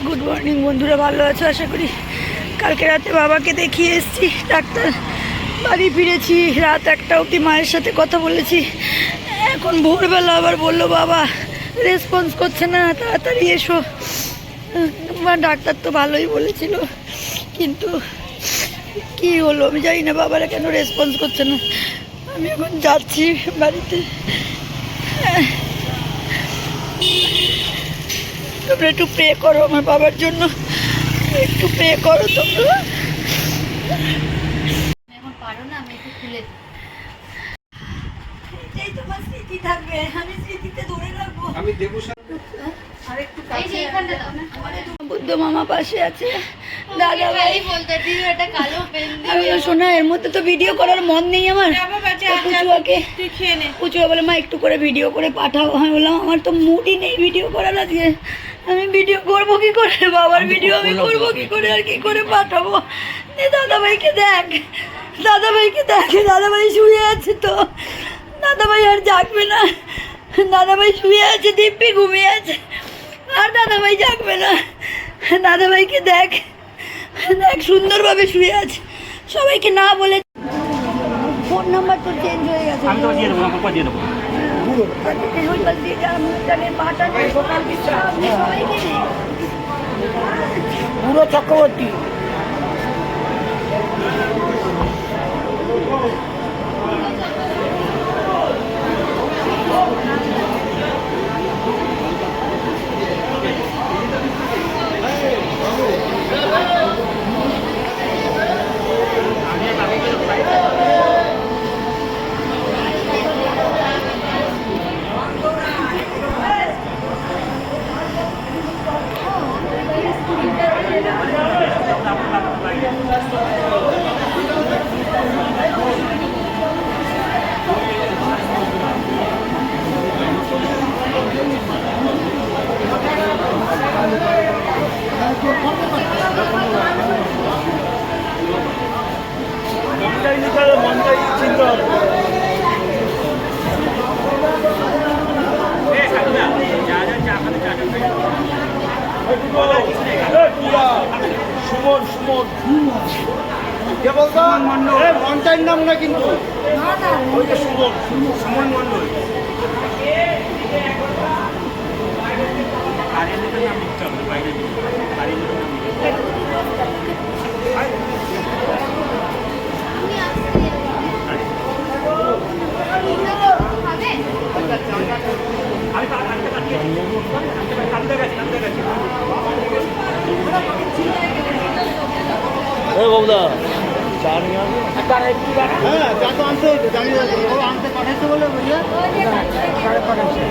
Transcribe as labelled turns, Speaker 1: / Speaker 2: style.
Speaker 1: Good morning বন্ধুরা, ভালো আছো আশা করি। কালকে রাতে বাবাকে দেখিয়ে এসেছি, ডাক্তার বাড়ি ফিরেছি, রাত 1টা অবধি মায়ের সাথে কথা বলেছি। এখন ভোরবেলা আবার বললো বাবা রেসপন্স করছে না, তাড়াতাড়ি এসো। ডাক্তার তো ভালোই বলেছিল, কিন্তু কি হলো আমি জানি না, বাবারা কেন রেসপন্স করছে না। আমি এখন যাচ্ছি বাড়িতে। তোমরা একটু প্রে করো আমার বাবার জন্য, একটু প্রে করো তোমরা।
Speaker 2: এখন পারো না, আমি একটু খুলে দিই।
Speaker 1: এটাই তোমার স্মৃতি থাকবে, আমি স্মৃতিতে ধরে রাখবো।
Speaker 3: আমি দেবো
Speaker 2: এই যে এখানটা দাও না।
Speaker 1: বুদ্ধ মামা পাশে আছে, দাদা ভাই
Speaker 2: বলতে দিই এটা কালো পেন
Speaker 1: আমি শোনা, এর মধ্যে তো ভিডিও করার মন নেই আমার। পুচুয়া বলে মা একটু করে ভিডিও করে পাঠাও। আমি বললাম আমার তো মুডই নেই ভিডিও করার আজকে, আমি ভিডিও করবো কি করে, বাবার ভিডিও আমি করবো কি করে, আর কি করে পাঠাবো। দাদাভাইকে দেখ, দাদাভাইকে দেখে, দাদাভাই শুয়ে আছে তো, দাদাভাই আর জাগবে না, দাদাভাই শুয়ে আছে, দিব্যি ঘুমিয়ে আছে, আর দাদাভাই জাগবে না। দাদাভাইকে দেখ, দেখ সুন্দরভাবে শুয়ে আছে। সবাইকে না বলে ফোন নাম্বার তো চেঞ্জ হয়ে গেছে,
Speaker 3: আমি তো দিয়ে দেবো, আমার দিয়ে দেবো।
Speaker 1: পুরো চক্রবর্তী
Speaker 3: মনটাই চিন্তা হবে। সুমন সুমন কে বলতো? মনটার নাম না কিন্তু, ওই যে সুমন, সুমন মন্ডল। বাবুদা চা নিয়ে আসবে? হ্যাঁ চা তো আনতে হইতো, জানিয়ে আনতে পাঠাইতে বলে বুঝলে 5:30।